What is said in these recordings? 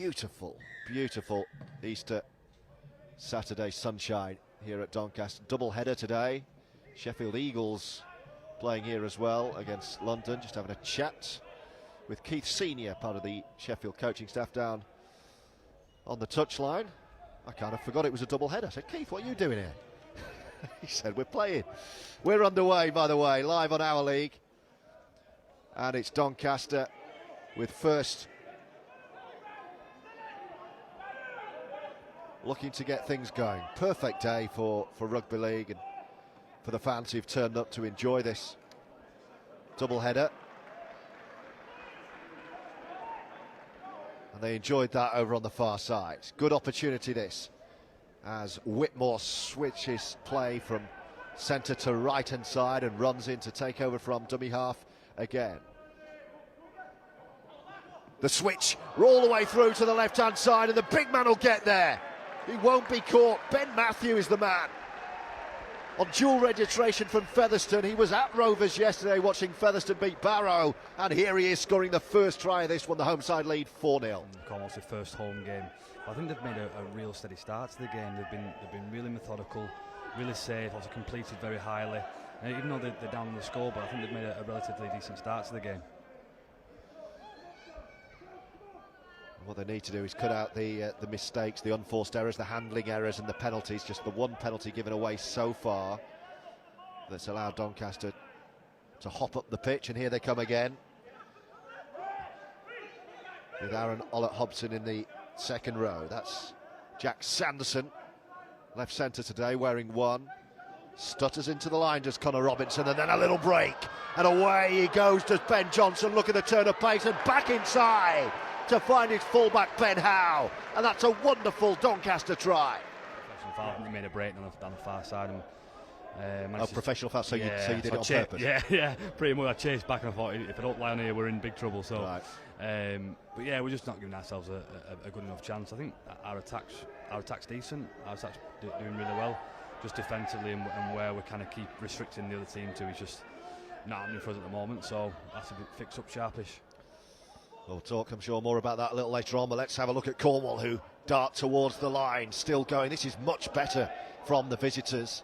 beautiful, beautiful Easter Saturday sunshine here at Doncaster. Double header today. Sheffield Eagles playing here as well against London. Just having a chat with Keith Senior, part of the Sheffield coaching staff, down on the touchline. I kind of forgot it was a double header. I said, Keith, what are you doing here? He said, we're playing. We're underway, by the way, live on our league. And it's Doncaster with first looking to get things going. Perfect day for rugby league and for the fans who've turned up to enjoy this double header. And they enjoyed that over on the far side. Good opportunity this, as Whitmore switches play from centre to right-hand side and runs in to take over from dummy half again. The switch all the way through to the left-hand side, and the big man will get there. He won't be caught. Ben Matthew is the man. On dual registration from Featherstone. He was at Rovers yesterday watching Featherstone beat Barrow, and here he is scoring the first try of this one, the home side lead 4-0. Cornwall's the first home game. I think they've made a real steady start to the game. They've been really methodical, really safe, also completed very highly. And even though they're down on the score, but I think they've made a relatively decent start to the game. What they need to do is cut out the mistakes, the unforced errors, the handling errors and the penalties. Just the one penalty given away so far that's allowed Doncaster to hop up the pitch, and here they come again with Aaron Ollett-Hobson in the second row. That's Jack Sanderson, left centre today, wearing 1. Stutters into the line, does Connor Robinson, and then a little break, and away he goes, does Ben Johnson. Look at the turn of pace, and back inside to find his fullback Ben Howe, and that's a wonderful Doncaster try. Professional foul. He made a break down the far side. And, professional foul, so you did it on purpose? Yeah, pretty much. I chased back and I thought, if I don't lie on here, we're in big trouble. So, right. But yeah, we're just not giving ourselves a good enough chance. I think our attack's decent. Our attack's doing really well, just defensively, and where we kind of keep restricting the other team to is just not happening for us at the moment. So that's to be fixed up sharpish. We'll talk, I'm sure, more about that a little later on, but let's have a look at Cornwall, who dart towards the line, still going. This is much better from the visitors.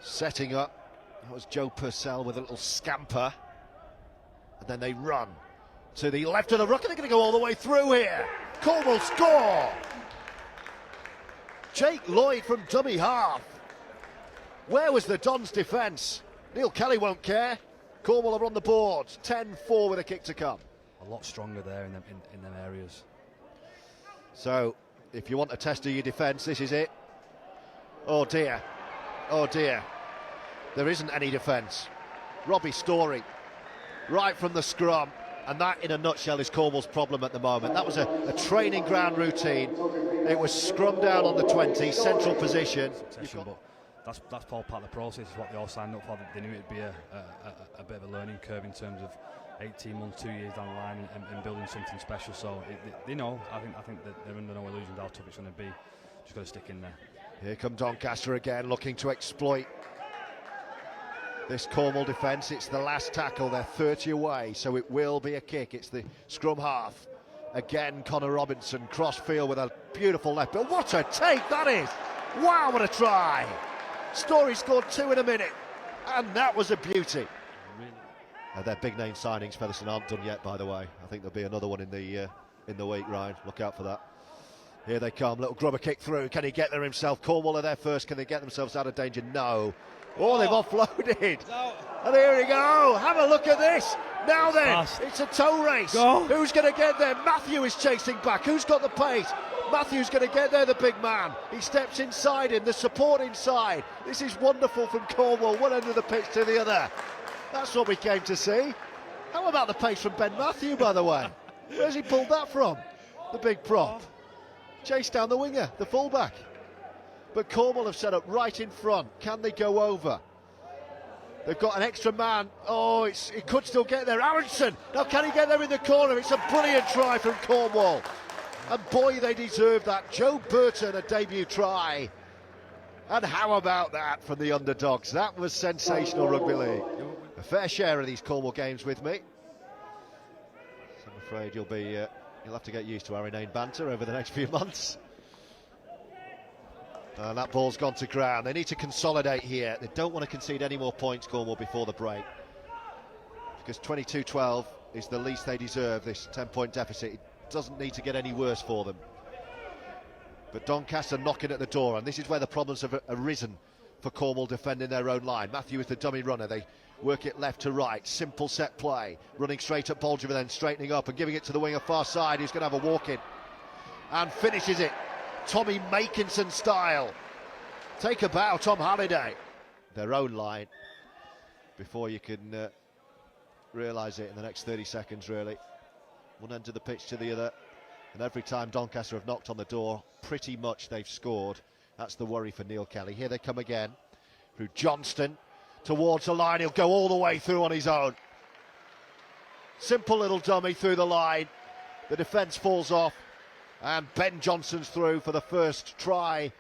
Setting up, that was Joe Purcell with a little scamper, and then they run to the left of the ruck, and they're going to go all the way through here. Cornwall score! Jake Lloyd from dummy half. Where was the Dons' defence? Neil Kelly won't care. Cornwall are on the board, 10-4 with a kick to come. A lot stronger there in them areas. So, if you want a test of your defence, this is it. Oh dear, oh dear. There isn't any defence. Robbie Story, right from the scrum, and that in a nutshell is Cornwall's problem at the moment. That was a training ground routine. It was scrum down on the 20, central position. But that's all part of the process. It's what they all signed up for. They knew it'd be a bit of a learning curve in terms of 18 months, 2 years down the line, and building something special. So they know. I think that they're under no illusions how tough it's going to be. Just got to stick in there. Here come Doncaster again, looking to exploit this Cornwall defence. It's the last tackle. They're 30 away, so it will be a kick. It's the scrum half. Again, Connor Robinson, cross field with a beautiful left. But what a take that is! Wow, what a try! Story scored 2 in a minute, and that was a beauty. Really? Their big name signings, Featherstone, aren't done yet, by the way. I think there'll be another one in the week, Ryan. Look out for that. Here they come, little grubber kick through. Can he get there himself? Cornwall are there first. Can they get themselves out of danger? No. Oh, they've offloaded. And here we go. Have a look at this. Now then, fast. It's a toe race. Go. Who's going to get there? Matthew is chasing back. Who's got the pace? Matthew's going to get there, the big man. He steps inside him, the support inside. This is wonderful from Cornwall, one end of the pitch to the other. That's what we came to see. How about the pace from Ben Matthew, by the way? Where's he pulled that from? The big prop. Chase down the winger, the fullback. But Cornwall have set up right in front. Can they go over? They've got an extra man. Oh, it could still get there. Aronson. Now can he get there in the corner? It's a brilliant try from Cornwall. And boy, they deserve that. Joe Burton, a debut try. And how about that from the underdogs? That was sensational rugby league. A fair share of these Cornwall games with me. So I'm afraid you'll be You'll have to get used to our inane banter over the next few months. And that ball's gone to ground. They need to consolidate here. They don't want to concede any more points, Cornwall, before the break. Because 22-12 is the least they deserve, this 10-point deficit. It doesn't need to get any worse for them. But Doncaster knocking at the door, and this is where the problems have arisen for Cornwall defending their own line. Matthew is the dummy runner. They work it left to right. Simple set play. Running straight at Bolger, then straightening up and giving it to the winger far side, who's going to have a walk in. And finishes it. Tommy Makinson style. Take a bow, Tom Halliday. Their own line. Before you can realise it in the next 30 seconds, really. One end of the pitch to the other. And every time Doncaster have knocked on the door, pretty much they've scored. That's the worry for Neil Kelly. Here they come again. Through Johnston. Towards the line. He'll go all the way through on his own. Simple little dummy through the line. The defence falls off. And Ben Johnson's through for the first try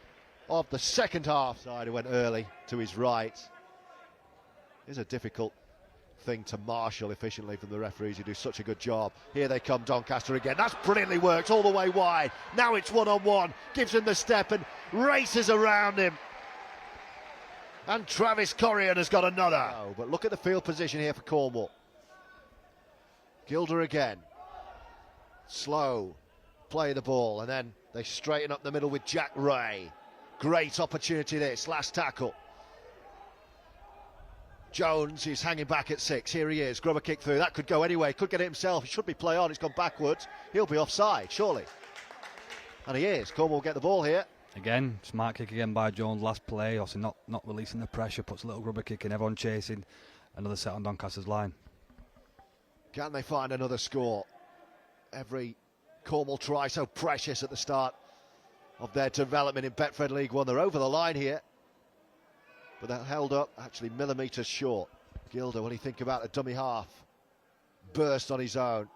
of the second half. Side who went early to his right. It's a difficult thing to marshal efficiently from the referees who do such a good job. Here they come, Doncaster again. That's brilliantly worked all the way wide. Now it's one-on-one. Gives him the step and races around him. And Travis Corrigan has got another. Oh, but look at the field position here for Cornwall. Gilder again. Slow. Play the ball, and then they straighten up the middle with Jack Ray. Great opportunity this, last tackle. Jones is hanging back at 6. Here he is, grub a kick through. That could go anyway, could get it himself. He should be play on, it's gone backwards. He'll be offside, surely. And he is. Cornwall will get the ball here. Again, smart kick again by Jones, last play. Also not releasing the pressure, puts a little grubber kick in, everyone chasing. Another set on Doncaster's line. Can they find another score? Every Cornwall try so precious at the start of their development in Betfred League One. They're over the line here, but they're held up actually millimetres short. Gilder, what do you think about a dummy half? Burst on his own.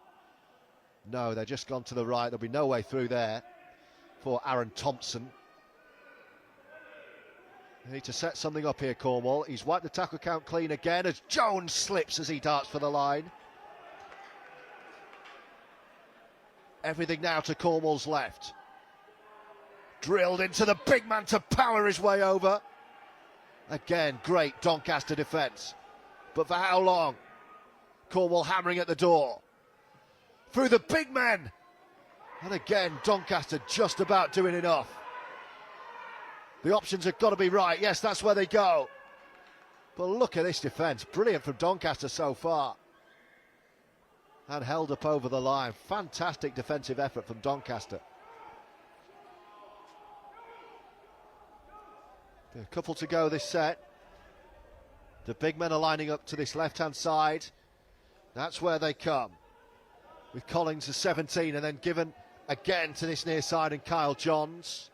No, they're just gone to the right. There'll be no way through there for Aaron Thompson. They need to set something up here, Cornwall. He's wiped the tackle count clean again as Jones slips as he darts for the line. Everything now to Cornwall's left. Drilled into the big man to power his way over. Again, great Doncaster defence. But for how long? Cornwall hammering at the door. Through the big men. And again, Doncaster just about doing enough. The options have got to be right. Yes, that's where they go. But look at this defence. Brilliant from Doncaster so far. And held up over the line. Fantastic defensive effort from Doncaster. A couple to go this set. The big men are lining up to this left-hand side. That's where they come. With Collins to 17 and then given again to this near side and Kyle Johns.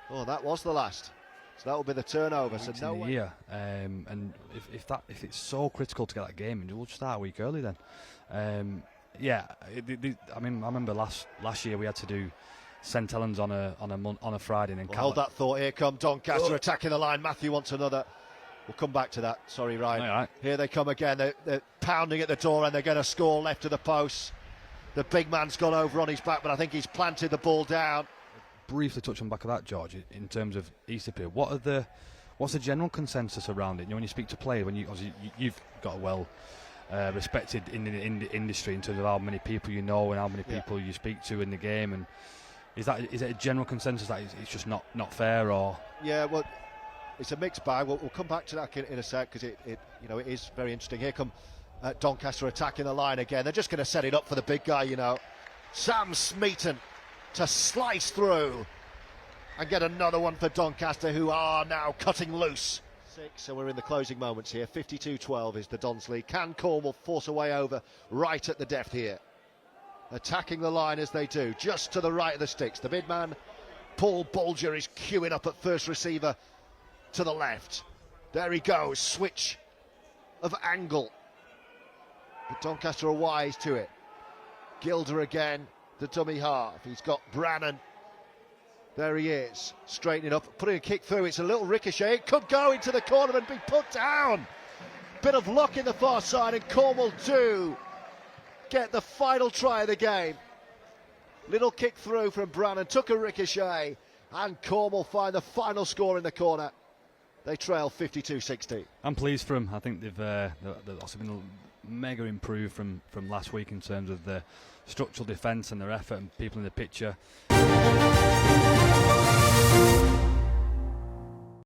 Oh, that was the last. So that will be the turnover. So no way. And if it's so critical to get that game, we'll just start a week early then. I remember last year we had to do St Helens on a Friday. And then hold that thought. Here come Doncaster attacking the line. Matthew wants another. We'll come back to that. Sorry, Ryan. All right. Here they come again. They're pounding at the door and they're going to score left of the post. The big man's gone over on his back, but I think he's planted the ball down. Briefly touch on the back of that, George, in terms of Easterfield, what's the general consensus around it? You know, when you speak to players, you've got a well respected in the industry in terms of how many people you know and how many people you speak to in the game, and is it a general consensus that it's just not fair, or? Yeah, well, it's a mixed bag. We'll come back to that in a sec because it is very interesting. Here come Doncaster attacking the line again. They're just going to set it up for the big guy, you know. Sam Smeaton to slice through and get another one for Doncaster, who are now cutting loose. 6, so we're in the closing moments here. 52-12 is the Dons lead. Can Cornwall force a way over right at the depth here? Attacking the line as they do, just to the right of the sticks. The big man, Paul Bolger, is queuing up at first receiver to the left. There he goes, switch of angle. But Doncaster are wise to it. Gilder again, the dummy half. He's got Brannan. There he is, straightening up, putting a kick through. It's a little ricochet. It could go into the corner and be put down. Bit of luck in the far side, and Cornwall do get the final try of the game. Little kick through from Brannan, took a ricochet, and Cornwall find the final score in the corner. They trail 52-60. I'm pleased for them. I think they've also been mega improved from last week in terms of the structural defence and their effort and people in the picture.